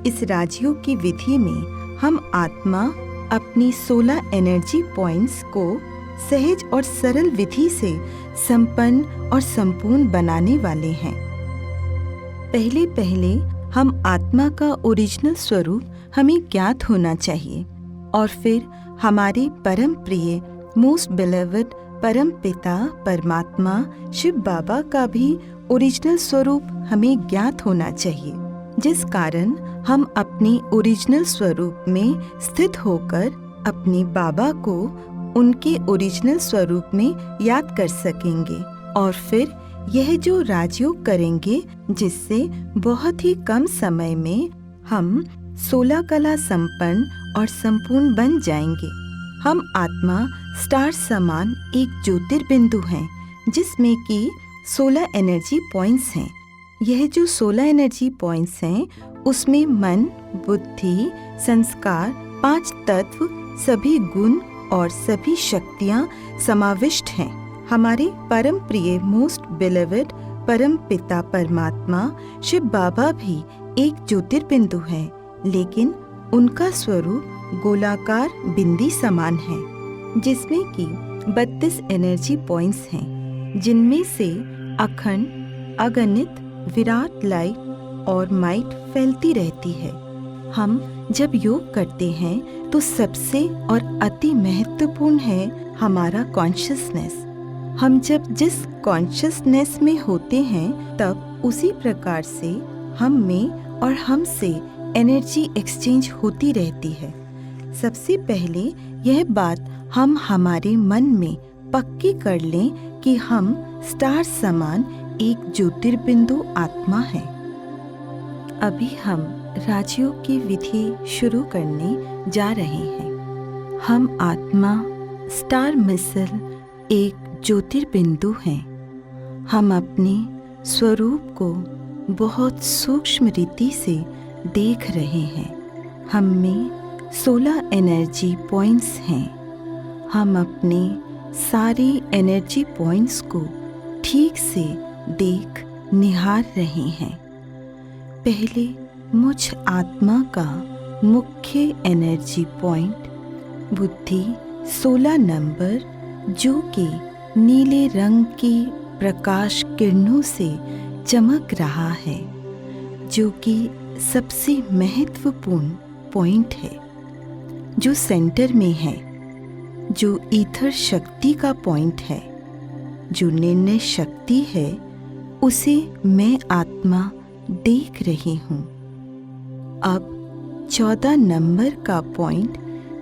इस राजयोग की विधि में हम आत्मा अपनी 16 एनर्जी पॉइंट्स को सहज और सरल विधि से संपन्न और संपूर्ण बनाने वाले हैं। पहले पहले हम आत्मा का ओरिजिनल स्वरूप हमें ज्ञात होना चाहिए और फिर हमारे परम प्रिय मोस्ट बिलीव्ड परम पिता परमात्मा शिव बाबा का भी ओरिजिनल स्वरूप हमें ज्ञात होना चाहिए, जिस कारण हम अपने ओरिजिनल स्वरूप में स्थित होकर अपने बाबा को उनके ओरिजिनल स्वरूप में याद कर सकेंगे और फिर यह जो राजयोग करेंगे जिससे बहुत ही कम समय में हम 16 कला संपन्न और संपूर्ण बन जाएंगे। हम आत्मा स्टार समान एक ज्योतिर्बिंदु हैं जिसमें कि 16 एनर्जी पॉइंट्स हैं। यह जो 16 एनर्जी पॉइंट्स हैं उसमें मन, बुद्धि, संस्कार, 5 तत्व, सभी गुण और सभी शक्तियाँ समाविष्ट हैं। हमारे परम प्रिय मोस्ट बिलीव्ड परम पिता परमात्मा शिव बाबा भी एक ज्योतिर्बिंदु है, लेकिन उनका स्वरूप गोलाकार बिंदी समान है जिसमें कि 32 एनर्जी पॉइंट्स हैं, जिनमें से अखंड अगणित विराट लाइट और माइट फैलती रहती है। हम जब योग करते हैं तो सबसे और अति महत्वपूर्ण है हमारा कॉन्शियसनेस। हम जब जिस कॉन्शियसनेस में होते हैं तब उसी प्रकार से हम में और हमसे एनर्जी एक्सचेंज होती रहती है। सबसे पहले यह बात हम हमारे मन में पक्की कर लें कि हम स्टार समान एक ज्योतिर्बिंदु आत्मा हैं। अभी हम राजयोग की विधि शुरू करने जा रहे हैं। हम आत्मा स्टार मिसल एक ज्योतिर्बिंदु हैं। हम अपने स्वरूप को बहुत सूक्ष्म रीति से देख रहे हैं। हम में 16 एनर्जी पॉइंट्स हैं। हम अपने सारे एनर्जी पॉइंट्स को ठीक से देख निहार रहे हैं। पहले मुझ आत्मा का मुख्य एनर्जी पॉइंट बुद्धि 16 नंबर, जो कि नीले रंग की प्रकाश किरणों से चमक रहा है, जो कि सबसे महत्वपूर्ण पॉइंट है, जो सेंटर में है, जो ईथर शक्ति का पॉइंट है, जो निर्णय शक्ति है, उसे मैं आत्मा देख रही हूँ। अब 14 नंबर का पॉइंट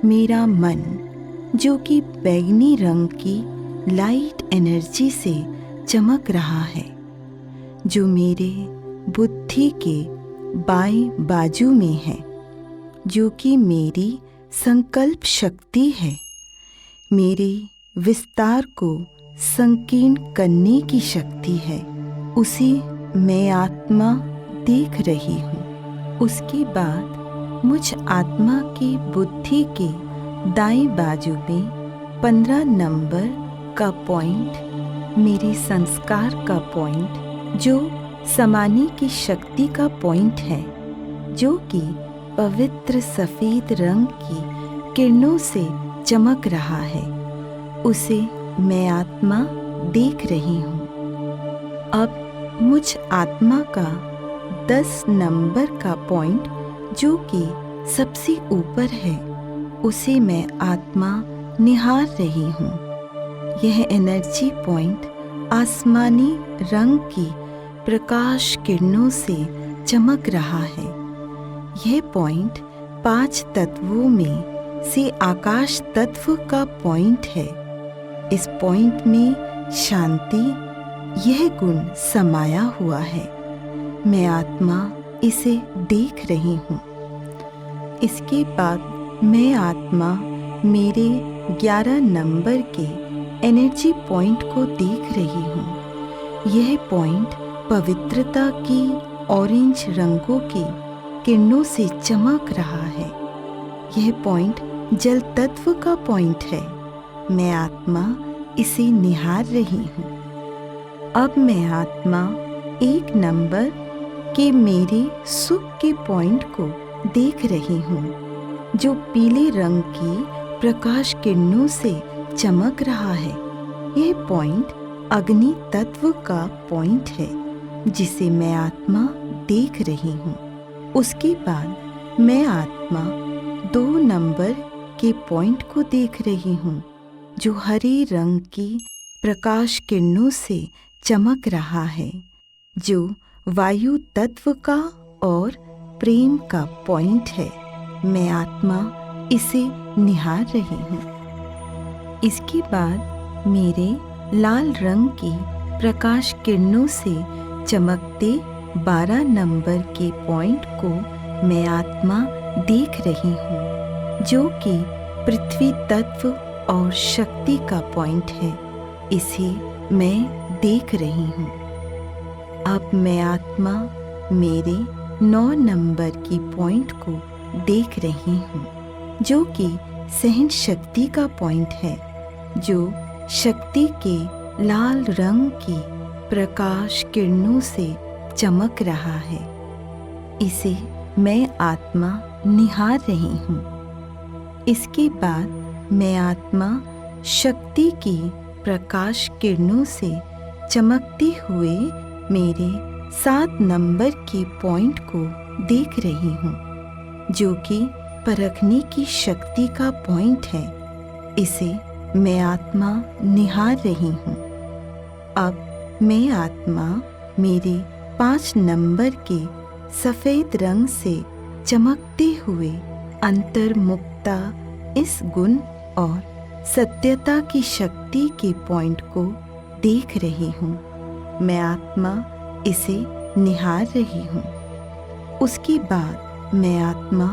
मेरा मन, जो कि बैंगनी रंग की लाइट एनर्जी से चमक रहा है, जो मेरे बुद्धि के बाएं बाजू में है, जो कि मेरी संकल्प शक्ति है, मेरे विस्तार को संकीर्ण करने की शक्ति है, उसे मैं आत्मा देख रही हूँ। उसके बाद मुझ आत्मा की बुद्धि के दाएं बाजू में 15 नंबर का पॉइंट मेरे संस्कार का पॉइंट, जो समाने की शक्ति का पॉइंट है, जो कि पवित्र सफेद रंग की किरणों से चमक रहा है, उसे मैं आत्मा देख रही हूँ। अब मुझ आत्मा का 10 नंबर का पॉइंट, जो कि सबसे ऊपर है, उसे मैं आत्मा निहार रही हूँ। यह एनर्जी पॉइंट आसमानी रंग की प्रकाश किरणों से चमक रहा है। यह पॉइंट 5 तत्वों में से आकाश तत्व का पॉइंट है। इस पॉइंट में शांति, यह गुण समाया हुआ है। मैं आत्मा इसे देख रही हूँ। इसके बाद मैं आत्मा मेरे 11 नंबर के एनर्जी पॉइंट को देख रही हूँ। यह पॉइंट पवित्रता की ऑरेंज रंगों की किरणों से चमक रहा है। यह पॉइंट जल तत्व का पॉइंट है। मैं आत्मा इसे निहार रही हूँ। अब मैं आत्मा 1 नंबर के मेरे सुख के पॉइंट को देख रही हूँ, जो पीले रंग की प्रकाश किरणों से चमक रहा है। यह पॉइंट अग्नि तत्व का पॉइंट है, जिसे मैं आत्मा देख रही हूँ। उसके बाद मैं आत्मा 2 नंबर के पॉइंट को देख रही हूँ, जो हरे रंग की प्रकाश किरणों से चमक रहा है, जो वायु तत्व का और प्रेम का पॉइंट है। मैं आत्मा इसे निहार रही हूँ। इसके बाद मेरे लाल रंग की प्रकाश किरणों से चमकते 12 नंबर के पॉइंट को मैं आत्मा देख रही हूँ, जो कि पृथ्वी तत्व और शक्ति का पॉइंट है। इसे मैं देख रही हूँ। अब मैं आत्मा मेरे 9 नंबर की पॉइंट को देख रही हूँ, जो कि सहन शक्ति का पॉइंट है, जो शक्ति के लाल रंग की प्रकाश किरणों से चमक रहा है। इसे मैं आत्मा निहार रही हूँ। इसके बाद मैं आत्मा शक्ति की प्रकाश किरणों से चमकते हुए मेरे 7 नंबर के पॉइंट को देख रही हूँ, जो कि परखने की शक्ति का पॉइंट है। इसे मैं आत्मा निहार रही हूँ। अब मैं आत्मा मेरे 5 नंबर के सफेद रंग से चमकते हुए अंतर्मुखता इस गुण और सत्यता की शक्ति के पॉइंट को देख रही हूँ। मैं आत्मा इसे निहार रही हूँ। उसके बाद मैं आत्मा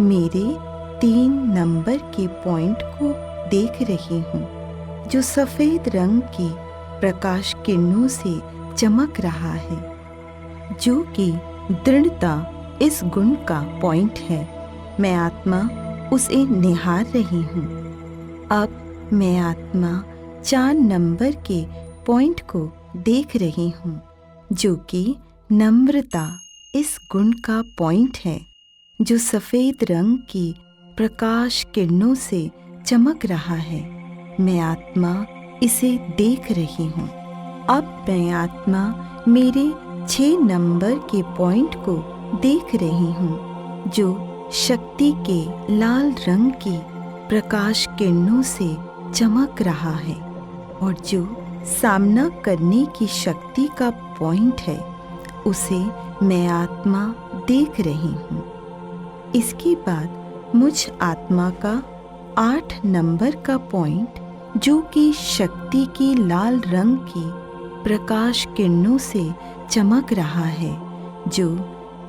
मेरे 3 नंबर के पॉइंट को देख रही हूँ, जो सफेद रंग की प्रकाश किरणों से चमक रहा है, जो कि दृढ़ता इस गुण का पॉइंट है। मैं आत्मा उसे निहार रही हूँ। अब मैं आत्मा 4 नंबर के पॉइंट को देख रही हूँ, जो कि नम्रता इस गुण का पॉइंट है, जो सफेद रंग की प्रकाश किरणों से चमक रहा है। मैं आत्मा इसे देख रही हूँ। अब मैं आत्मा मेरे 6 नंबर के पॉइंट को देख रही हूँ, जो शक्ति के लाल रंग की प्रकाश किरणों से चमक रहा है और जो सामना करने की शक्ति का पॉइंट है, उसे मैं आत्मा देख रही हूँ। इसके बाद मुझ आत्मा का 8 नंबर का पॉइंट, जो कि शक्ति की लाल रंग की प्रकाश किरणों से चमक रहा है, जो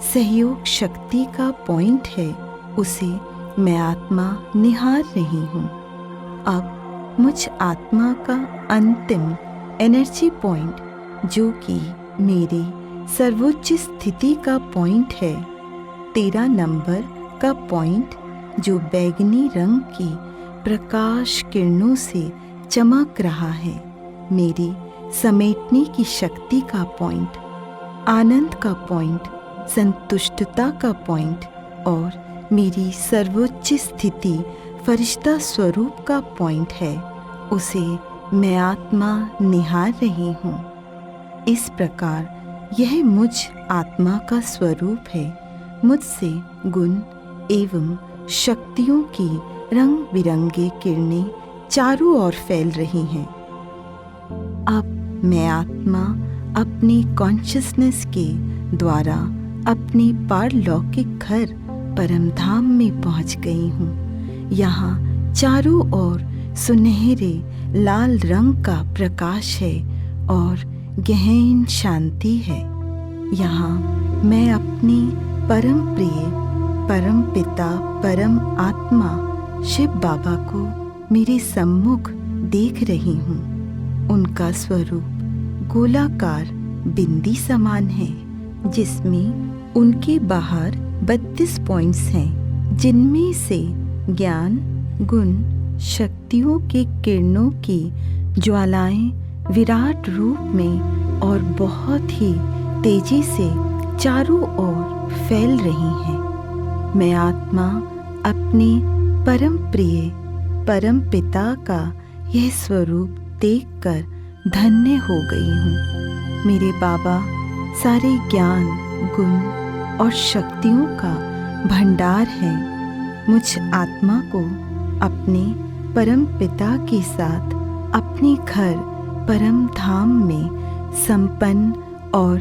सहयोग शक्ति का पॉइंट है, उसे मैं आत्मा निहार रही हूँ। अब मुझ आत्मा का अंतिम एनर्जी पॉइंट, जो कि मेरी सर्वोच्च स्थिति का पॉइंट है, 13 नंबर का पॉइंट, जो बैगनी रंग की प्रकाश किरणों से चमक रहा है, मेरी समेटने की शक्ति का पॉइंट, आनंद का पॉइंट, संतुष्टता का पॉइंट और मेरी सर्वोच्च स्थिति फरिश्ता स्वरूप का पॉइंट है, उसे मैं आत्मा निहार रही हूँ। इस प्रकार यह मुझ आत्मा का स्वरूप है। मुझसे गुण एवं शक्तियों की रंग बिरंगे किरणें चारों ओर फैल रही हैं। अब मैं आत्मा अपनी कॉन्शियसनेस के द्वारा अपने पारलौकिक घर परमधाम में पहुंच गई हूँ। यहाँ चारों ओर सुनहरे लाल रंग का प्रकाश है और गहन शांति है। यहाँ मैं अपने परम प्रिय परम पिता परम आत्मा शिव बाबा को मेरे सम्मुख देख रही हूँ। उनका स्वरूप गोलाकार बिंदी समान है, जिसमें उनके बाहर 32 पॉइंट्स हैं, जिनमें से ज्ञान गुण शक्तियों के किरणों की ज्वालाएं विराट रूप में और बहुत ही तेजी से चारों ओर फैल रही हैं। मैं आत्मा अपने परम प्रिय परम पिता का यह स्वरूप देखकर धन्य हो गई हूँ। मेरे बाबा सारे ज्ञान, गुण और शक्तियों का भंडार है। मुझ आत्मा को अपने परम पिता के साथ अपने घर परम धाम में संपन्न और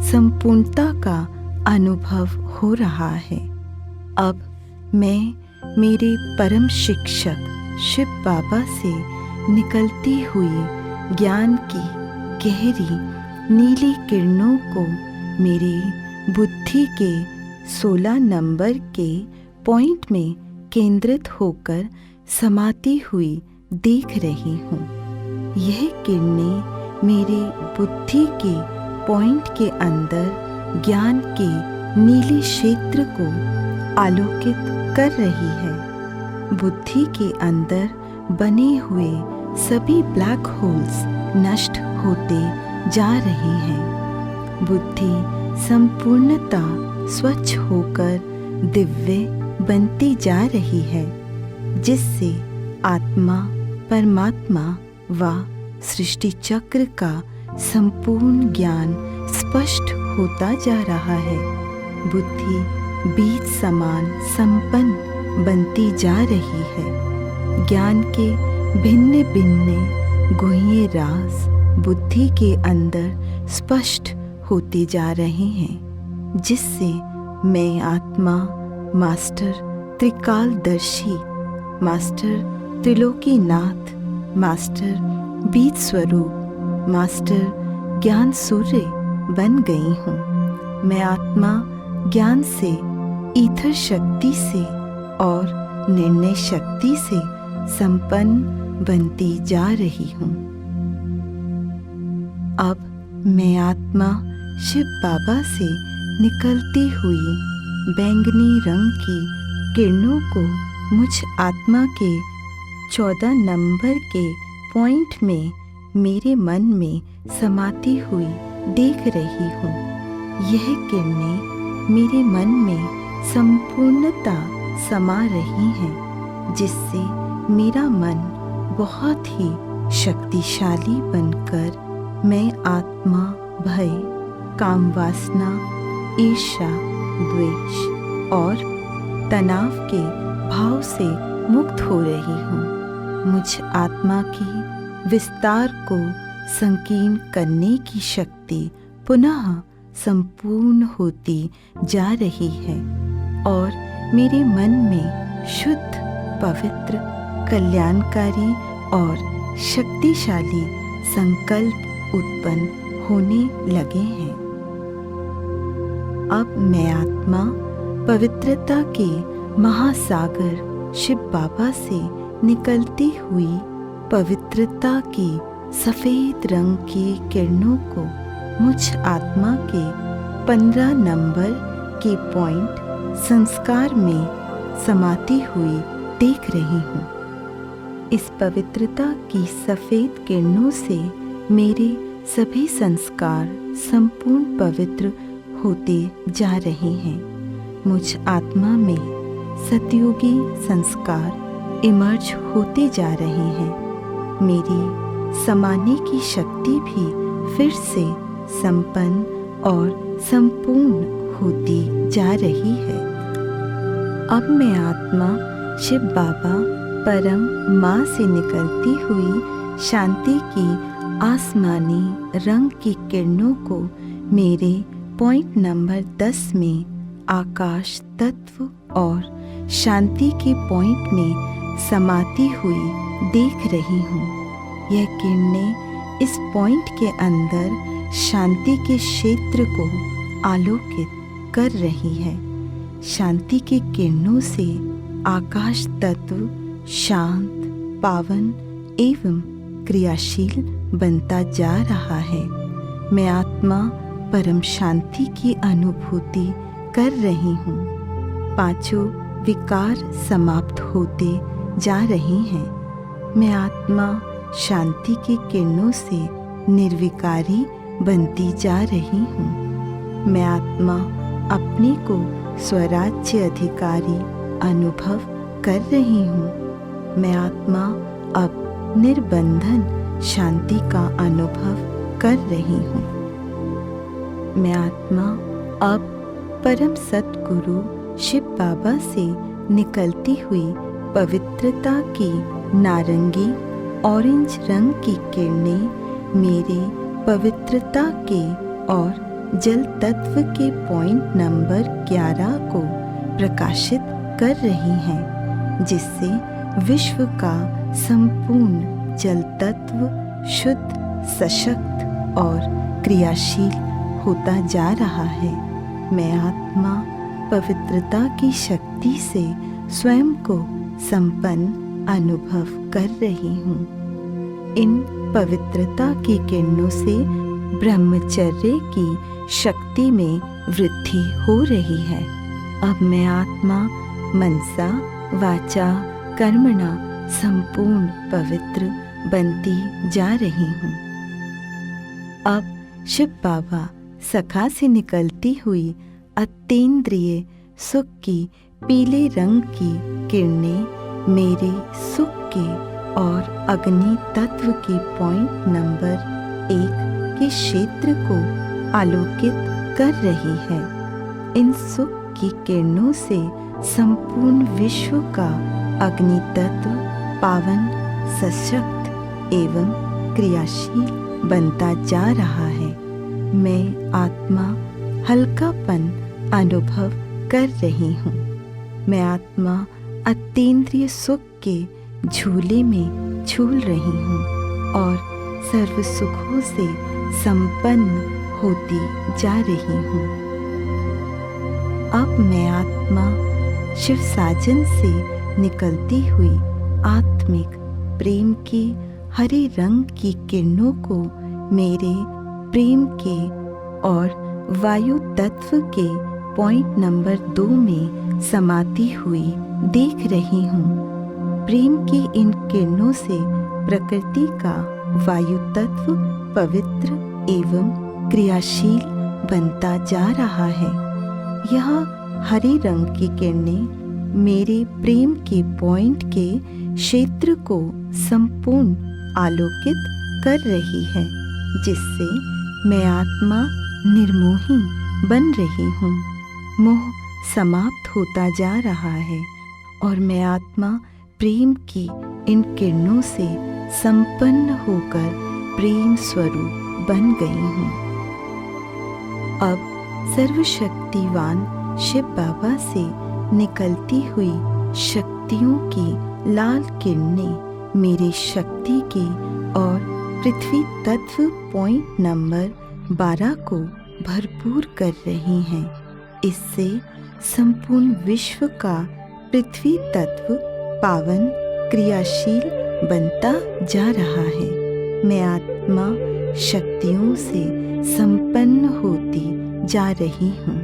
संपूर्णता का अनुभव हो रहा है। अब मैं मेरे परम शिक्षक शिव बाबा से निकलती हुई ज्ञान की गहरी नीली किरणों को मेरी बुद्धि के 16 नंबर के पॉइंट में केंद्रित होकर समाती हुई देख रही हूँ। यह किरणें मेरे बुद्धि के पॉइंट के अंदर ज्ञान के नीले क्षेत्र को आलोकित कर रही है। बुद्धि के अंदर बने हुए सभी ब्लैक होल्स नष्ट होते जा रहे हैं। बुद्धि संपूर्णता स्वच्छ होकर दिव्य बनती जा रही है, जिससे आत्मा, परमात्मा व सृष्टि चक्र का संपूर्ण ज्ञान स्पष्ट होता जा रहा है। बुद्धि बीज समान संपन्न बनती जा रही है। ज्ञान के भिन्न भिन्न गुह्य राज बुद्धि के अंदर स्पष्ट होते जा रहे हैं, जिससे मैं आत्मा मास्टर त्रिकालदर्शी, मास्टर त्रिलोकीनाथ, मास्टर बीज स्वरूप, मास्टर ज्ञान सूर्य बन गई हूँ। मैं आत्मा ज्ञान से, ईथर शक्ति से और निर्णय शक्ति से संपन्न बनती जा रही हूँ। अब मैं आत्मा शिव बाबा से निकलती हुई बैंगनी रंग की किरणों को मुझ आत्मा के 14 नंबर के पॉइंट में मेरे मन में समाती हुई देख रही हूँ। यह किरणें मेरे मन में संपूर्णता समा रही हैं, जिससे मेरा मन बहुत ही शक्तिशाली बनकर मैं आत्मा भय, काम वासना, ईर्ष्या, द्वेष और तनाव के भाव से मुक्त हो रही हूँ। मुझ आत्मा की विस्तार को संकीर्ण करने की शक्ति पुनः संपूर्ण होती जा रही है और मेरे मन में शुद्ध, पवित्र, कल्याणकारी और शक्तिशाली संकल्प उत्पन्न होने लगे हैं। अब मैं आत्मा पवित्रता के महासागर शिव बाबा से निकलती हुई पवित्रता की सफेद रंग की किरणों को मुझ आत्मा के 15 नंबर के पॉइंट संस्कार में समाती हुई देख रही हूँ। इस पवित्रता की सफेद किरणों से मेरे सभी संस्कार संपूर्ण पवित्र होते जा रहे हैं। मुझ आत्मा में सतयुगी संस्कार इमर्ज होते जा रहे हैं। मेरी समाने की शक्ति भी फिर से संपन्न और संपूर्ण होती जा रही है। अब मैं आत्मा शिव बाबा परम माँ से निकलती हुई शांति की आसमानी रंग की किरणों को मेरे पॉइंट नंबर 10 में आकाश तत्व और शांति के पॉइंट में समाती हुई देख रही हूँ। यह किरणें इस पॉइंट के अंदर शांति के क्षेत्र को आलोकित कर रही है। शांति के किरणों से आकाश तत्व शांत, पावन एवं क्रियाशील बनता जा रहा है। मैं आत्मा परम शांति की अनुभूति कर रही हूँ। पांचों विकार समाप्त होते जा रहे हैं। मैं आत्मा शांति की किरणों से निर्विकारी बनती जा रही हूँ। मैं आत्मा अपने को स्वराज्य अधिकारी अनुभव कर रही हूँ। मैं आत्मा अब निर्बंधन शांति का अनुभव कर रही हूँ। मैं आत्मा अब परम सतगुरु शिव बाबा से निकलती हुई पवित्रता की नारंगी ऑरेंज रंग की किरणें मेरे पवित्रता के और जल तत्व के पॉइंट नंबर 11 को प्रकाशित कर रही हैं, जिससे विश्व का संपूर्ण जल तत्व शुद्ध, सशक्त और क्रियाशील होता जा रहा है। मैं आत्मा पवित्रता की शक्ति से स्वयं को संपन्न अनुभव कर रही हूँ। इन पवित्रता की किरणों से ब्रह्मचर्य की शक्ति में वृद्धि हो रही है। अब मैं आत्मा मनसा वाचा कर्मणा संपूर्ण पवित्र बनती जा रही हूँ। अब शिव बाबा सखा से निकलती हुई अतीन्द्रिय सुख की पीले रंग की किरणें मेरे सुख के और अग्नि तत्व के पॉइंट नंबर 1 के क्षेत्र को आलोकित कर रही है। इन सुख की किरणों से संपूर्ण विश्व का अग्नि तत्व पावन, सशक्त एवं क्रियाशील बनता जा रहा है। मैं आत्मा हल्कापन अनुभव कर रही हूँ। मैं आत्मा अतीन्द्रिय सुख के झूले में झूल रही हूँ और सर्व सुखों से संपन्न होती जा रही हूँ। अब मैं आत्मा शिव साजन से निकलती हुई आत्मिक प्रेम की हरे रंग की किरणों को मेरे प्रेम के और वायु तत्व के पॉइंट नंबर 2 में समाती हुई देख रही हूँ। प्रेम की इन किरणों से प्रकृति का वायु तत्व पवित्र एवं क्रियाशील बनता जा रहा है। यह हरे रंग की किरणें मेरे प्रेम के पॉइंट के क्षेत्र को संपूर्ण आलोकित कर रही है, जिससे मैं आत्मा निर्मोही बन रही हूँ। मोह समाप्त होता जा रहा है और मैं आत्मा प्रेम की इन किरणों से संपन्न होकर प्रेम स्वरूप बन गई हूँ। अब सर्वशक्तिवान शिव बाबा से निकलती हुई शक्तियों की लाल किरणें मेरे शक्ति के और पृथ्वी तत्व पॉइंट नंबर 12 को भरपूर कर रही हैं। इससे संपूर्ण विश्व का पृथ्वी तत्व पावन, क्रियाशील बनता जा रहा है। मैं आत्मा शक्तियों से संपन्न होती जा रही हूँ।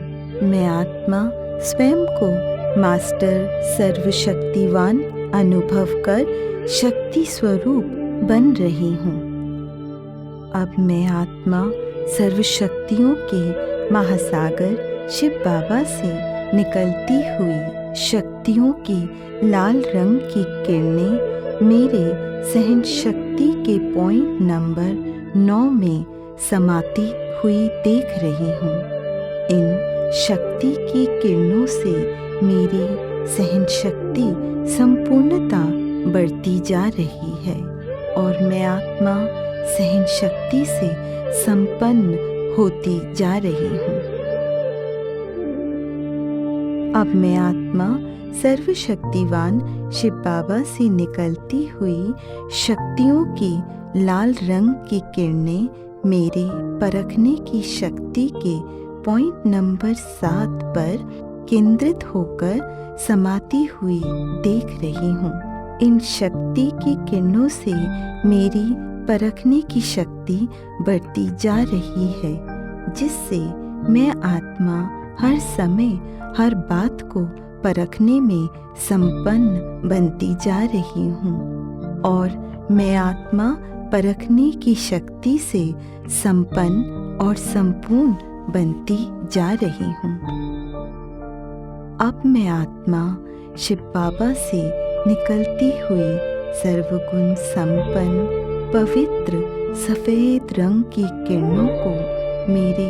मैं आत्मा स्वयं को मास्टर सर्वशक्तिवान अनुभव कर शक्ति स्वरूप बन रही हूँ। अब मैं आत्मा सर्वशक्तियों के महासागर शिव बाबा से निकलती हुई शक्तियों की लाल रंग की किरणें मेरे सहन शक्ति के पॉइंट नंबर 9 में समाती हुई देख रही हूँ। इन शक्ति की किरणों से मेरी सहन शक्ति संपूर्णता बढ़ती जा रही है और मैं आत्मा सहन शक्ति से संपन्न होती जा रही हूँ। अब मैं आत्मा सर्वशक्तिवान शिव बाबा से निकलती हुई शक्तियों की लाल रंग की किरणें मेरे परखने की शक्ति के पॉइंट नंबर 7 पर केंद्रित होकर समाती हुई देख रही हूँ। इन शक्ति की किरणों से मेरी परखने की शक्ति बढ़ती जा रही है, जिससे मैं आत्मा हर समय हर बात को परखने में संपन्न बनती जा रही हूँ और मैं आत्मा परखने की शक्ति से संपन्न और संपूर्ण बनती जा रही हूँ। अब मैं आत्मा शिव बाबा से निकलती हुई सर्वगुण संपन्न पवित्र सफेद रंग की किरणों को मेरे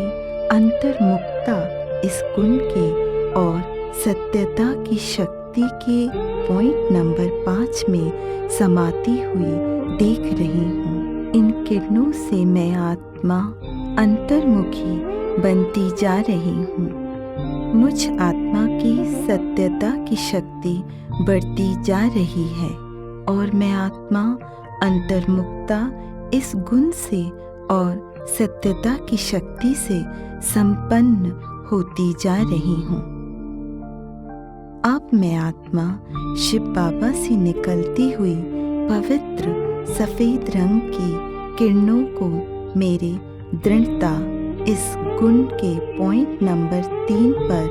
अंतर्मुखता इस गुण के और सत्यता की शक्ति के पॉइंट नंबर 5 में समाती हुई देख रही हूँ। इन किरणों से मैं आत्मा अंतर्मुखी बनती जा रही हूँ। मुझ आत्मा की सत्यता की शक्ति बढ़ती जा रही है और मैं आत्मा अंतर्मुखता इस गुण से और सत्यता की शक्ति से संपन्न होती जा रही हूँ। अब मैं आत्मा शिव बाबा से निकलती हुई पवित्र सफेद रंग की किरणों को मेरे दृढ़ता इस गुण के पॉइंट नंबर 3 पर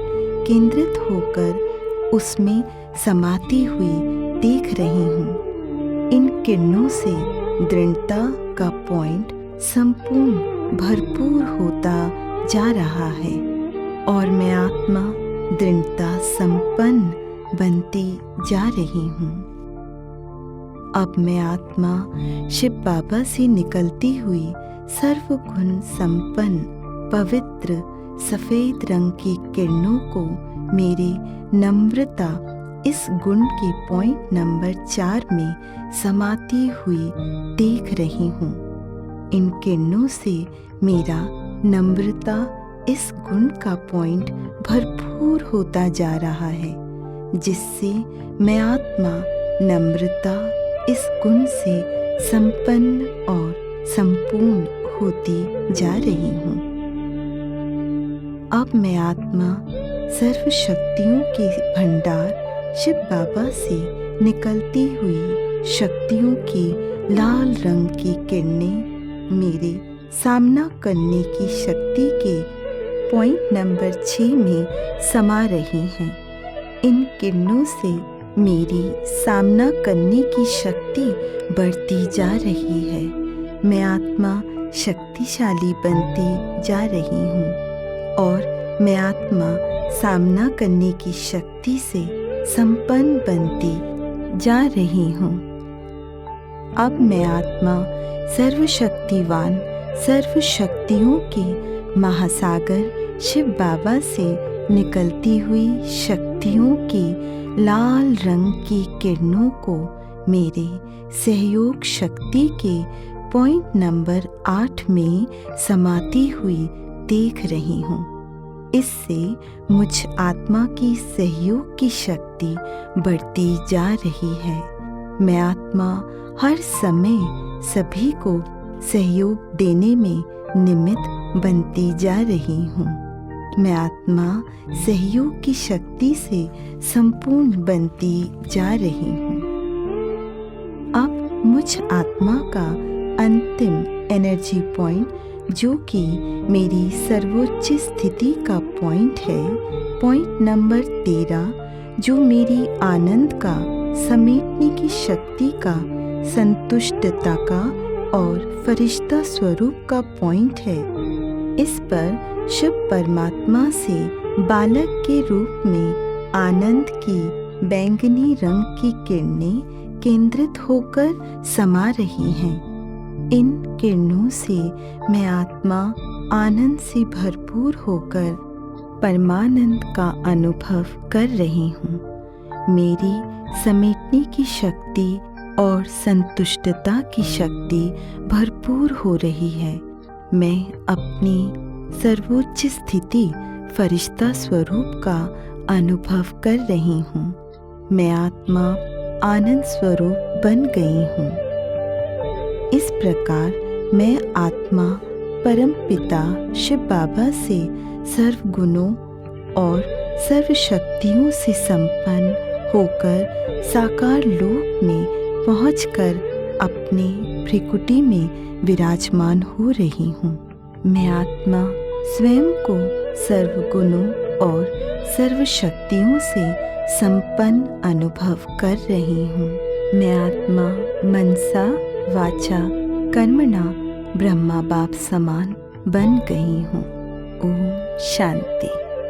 केंद्रित होकर उसमें समाती हुई देख रही हूँ। इन किरणों से दृढ़ता का पॉइंट संपूर्ण भरपूर होता जा रहा है और मैं आत्मा दृढ़ता संपन्न बनती जा रही हूँ। अब मैं आत्मा शिव बाबा से निकलती हुई सर्वगुण संपन्न पवित्र सफेद रंग की किरणों को मेरी नम्रता इस गुण के पॉइंट नंबर 4 में समाती हुई देख रही हूँ। इन किरणों से मेरा नम्रता इस गुण का पॉइंट भरपूर होता जा रहा है, जिससे मैं आत्मा नम्रता इस गुण से संपन्न और संपूर्ण होती जा रही हूँ। अब मैं आत्मा सर्व शक्तियों के भंडार शिव बाबा से निकलती हुई शक्तियों की लाल रंग की किरणें मेरे सामना करने की शक्ति के पॉइंट नंबर 6 में समा रही हैं। इन किरणों से मेरी सामना करने की शक्ति बढ़ती जा रही है। मैं आत्मा शक्तिशाली बनती जा रही हूँ और मैं आत्मा सामना करने की शक्ति से संपन्न बनती जा रही हूँ। अब मैं आत्मा सर्वशक्तिवान सर्व शक्तियों के महासागर शिव बाबा से निकलती हुई शक्तियों की लाल रंग की किरणों को मेरे सहयोग शक्ति के पॉइंट नंबर 8 में समाती हुई देख रही हूँ। इससे मुझ आत्मा की सहयोग की शक्ति बढ़ती जा रही है। मैं आत्मा हर समय सभी को सहयोग देने में निमित्त बनती जा रही हूँ। मैं आत्मा सहयोग की शक्ति से संपूर्ण बनती जा रही हूँ। अब मुझ आत्मा का अंतिम एनर्जी पॉइंट, जो कि मेरी सर्वोच्च स्थिति का पॉइंट है, पॉइंट नंबर 13, जो मेरी आनंद का समेटने की शक्ति का, संतुष्टता का और फरिश्ता स्वरूप का पॉइंट है। इस पर शिव परमात्मा से बालक के रूप में आनंद की बैंगनी रंग की किरणें केंद्रित होकर समा रही हैं। इन किरणों से मैं आत्मा आनंद से भरपूर होकर परमानंद का अनुभव कर रही हूँ। मेरी समेटने की शक्ति और संतुष्टता की शक्ति भरपूर हो रही है। मैं अपनी सर्वोच्च स्थिति फरिश्ता स्वरूप का अनुभव कर रही हूँ। मैं आत्मा आनंद स्वरूप बन गई हूँ। इस प्रकार मैं आत्मा परम पिता शिव बाबा से सर्व गुणों और सर्व शक्तियों से संपन्न होकर साकार लोक में पहुंचकर अपने भ्रिकुटी में विराजमान हो रही हूँ। मैं आत्मा स्वयं को सर्व गुणों और सर्व शक्तियों से संपन्न अनुभव कर रही हूँ। मैं आत्मा मनसा वाचा कर्मणा ब्रह्मा बाप समान बन गई हूँ। ओम शांति।